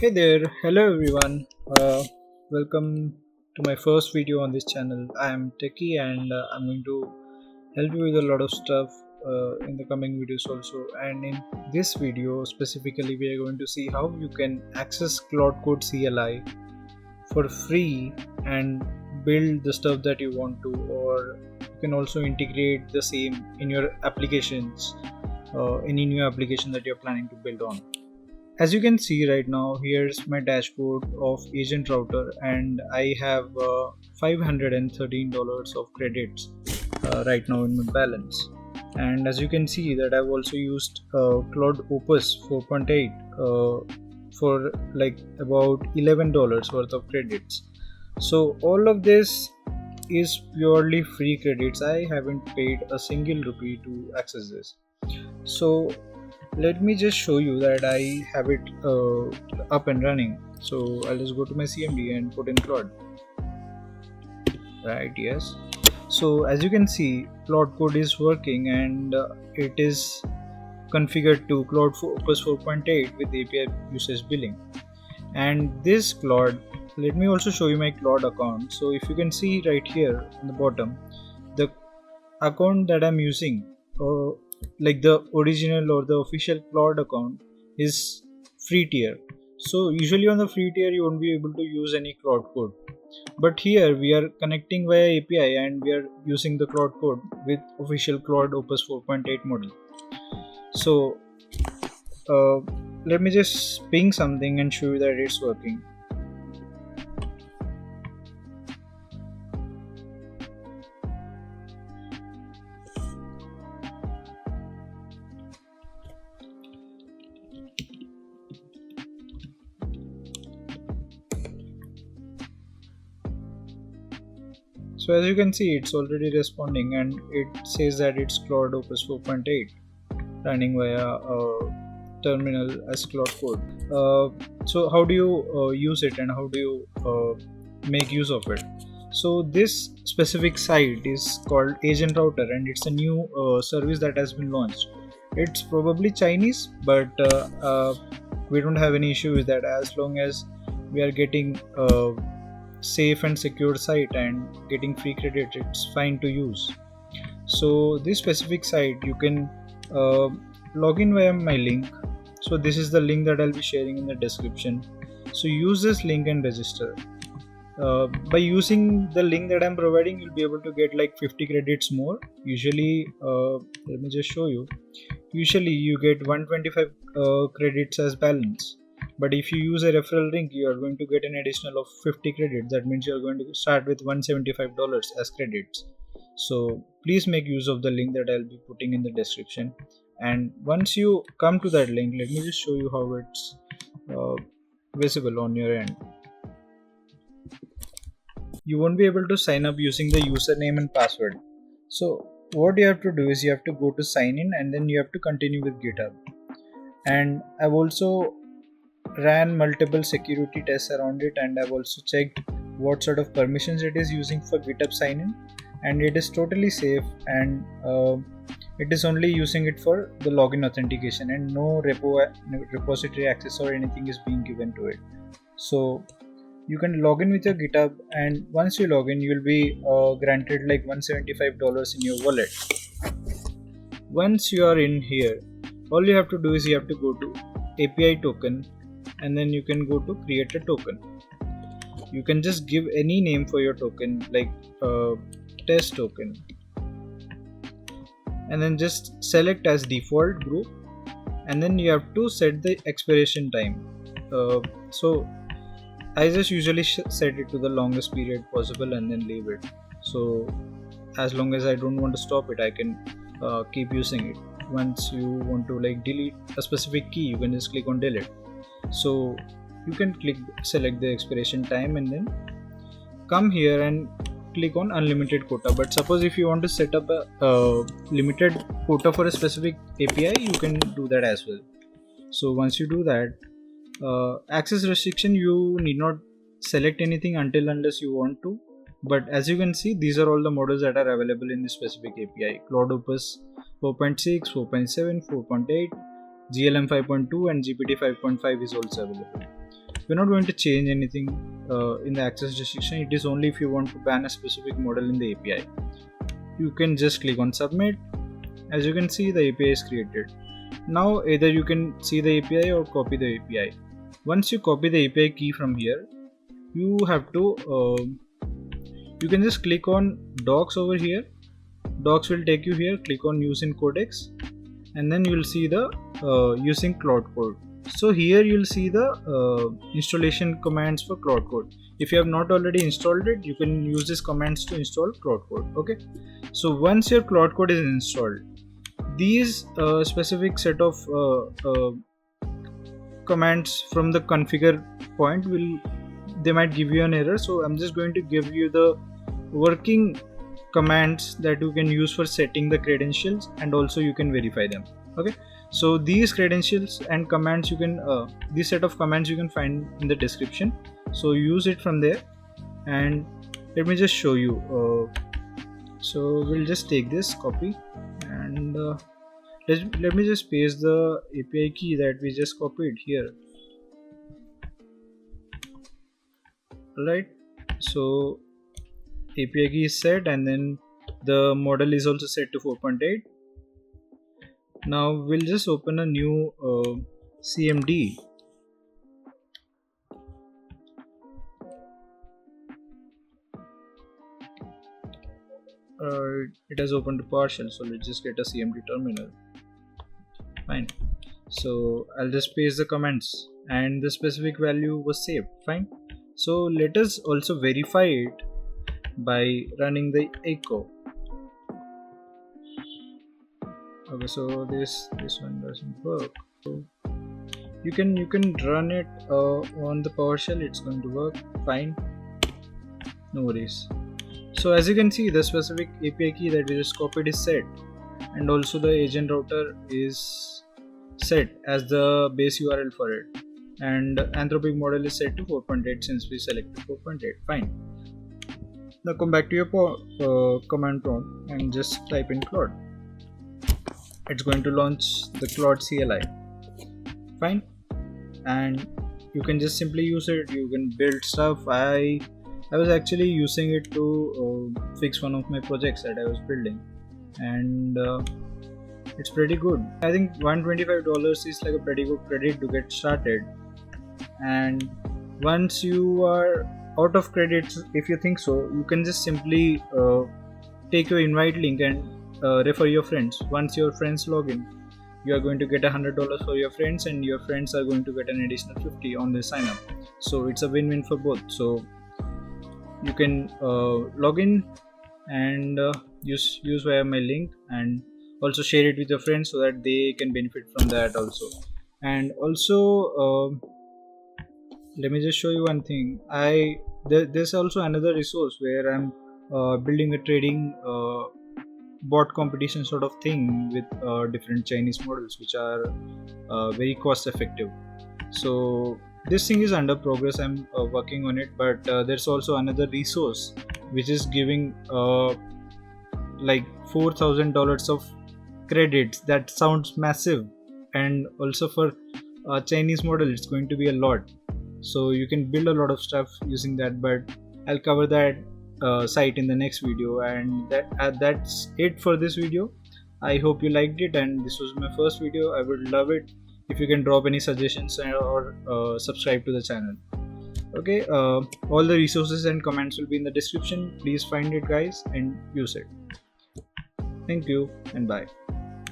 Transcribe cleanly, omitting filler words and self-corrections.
Hey there, hello everyone. Welcome to my first video on this channel. I am Techie and I'm going to help you with a lot of stuff in the coming videos also. And in this video specifically, we are going to see how you can access Claude Code CLI for free and build the stuff that you want to, or you can also integrate the same in your applications, any new application that you're planning to build on. As you can see right now, here's my dashboard of Agent Router, and I have $513 of credits right now in my balance. And as you can see that I've also used Claude Opus 4.8 for like about $11 worth of credits. So all of this is purely free credits. I haven't paid a single rupee to access this. So let me just show you that I have it up and running. So I'll just go to my CMD and put in Claude. Right, yes. So as you can see, Claude Code is working and it is configured to Claude Opus 4.8 with API usage billing. And this Claude, let me also show you my Claude account. So if you can see right here on the bottom, the account that I'm using, or like the original or the official Claude account, is free tier. So usually on the free tier you won't be able to use any Claude Code, but here we are connecting via API and we are using the Claude Code with official Claude Opus 4.8 model. So let me just ping something and show you that it's working. So as you can see, it's already responding and it says that it's Claude Opus 4.8 running via terminal as Claude Code. So how do you use it and how do you make use of it? So this specific site is called Agent Router and it's a new service that has been launched. It's probably Chinese, but we don't have any issue with that as long as we are getting safe and secure site and getting free credit. It's fine to use. So this specific site you can log in via my link. So this is the link that I'll be sharing in the description. So use this link and register. By using the link that I'm providing, you'll be able to get like 50 credits more. Usually let me just show you. Usually you get 125 credits as balance, but if you use a referral link, you are going to get an additional of 50 credits. That means you are going to start with $175 as credits. So please make use of the link that I'll be putting in the description. And once you come to that link, let me just show you how it's visible on your end. You won't be able to sign up using the username and password. So what you have to do is you have to go to sign in and then you have to continue with GitHub. And I've also ran multiple security tests around it, and I've also checked what sort of permissions it is using for GitHub sign-in, and it is totally safe, and it is only using it for the login authentication and no repository access or anything is being given to it. So you can log in with your GitHub, and once you log in you will be granted like $175 in your wallet. Once you are in here, all you have to do is you have to go to API token and then you can go to create a token. You can just give any name for your token, like test token, and then just select as default group, and then you have to set the expiration time. So I just usually set it to the longest period possible and then leave it. So as long as I don't want to stop it, I can keep using it. Once you want to like delete a specific key, you can just click on delete. So you can select the expiration time and then come here and click on unlimited quota. But suppose if you want to set up a limited quota for a specific API, you can do that as well. So once you do that, access restriction, you need not select anything unless you want to. But as you can see, these are all the models that are available in this specific API. Claude Opus 4.6, 4.7, 4.8, GLM 5.2 and GPT 5.5 is also available. we're not going to change anything in the access restriction. It is only if you want to ban a specific model in the API. You can just click on submit. As you can see, the API is created. Now either you can see the API or copy the API. Once you copy the API key from here, you have to you can just click on docs over here. Docs will take you here. Click on use in codex, and then you will see the using Claude Code. So here you will see the installation commands for Claude Code. If you have not already installed it, you can use these commands to install Claude Code. Okay, so once your Claude Code is installed, these specific set of commands from the configure point they might give you an error. So I'm just going to give you the working commands that you can use for setting the credentials, and also you can verify them. Okay, so these credentials and commands you can this set of commands you can find in the description, so use it from there. And let me just show you. So we'll just take this copy, and let me just paste the API key that we just copied here. Alright, so API key is set, and then the model is also set to 4.8. Now we'll just open a new CMD. It has opened to PowerShell, so let's just get a CMD terminal. Fine. So I'll just paste the comments, and the specific value was saved. Fine. So let us also verify it by running the echo. Okay, so this one doesn't work. So you can run it on the PowerShell. It's going to work fine. No worries. So as you can see, the specific API key that we just copied is set, and also the agent router is set as the base URL for it, and Anthropic model is set to 4.8 since we selected 4.8. Fine. Now come back to your command prompt and just type in Claude. It's going to launch the Claude CLI. Fine. And you can just simply use it. You can build stuff. I was actually using it to fix one of my projects that I was building, and it's pretty good. I think $125 is like a pretty good credit to get started. And once you are out of credits, if you think so, you can just simply take your invite link and refer your friends. Once your friends log in, you are going to get $100 for your friends, and your friends are going to get an additional $50 on their sign up. So it's a win-win for both. So you can log in and use via my link, and also share it with your friends so that they can benefit from that also. And also let me just show you one thing. There's also another resource where I'm building a trading bot competition sort of thing with different Chinese models which are very cost effective. So this thing is under progress. I'm working on it, but there's also another resource which is giving like $4,000 of credits. That sounds massive, and also for a Chinese model it's going to be a lot. So you can build a lot of stuff using that, but I'll cover that site in the next video. And that's it for this video. I hope you liked it, and this was my first video. I would love it if you can drop any suggestions or subscribe to the channel. Okay, all the resources and comments will be in the description. Please find it, guys, and use it. Thank you, and bye.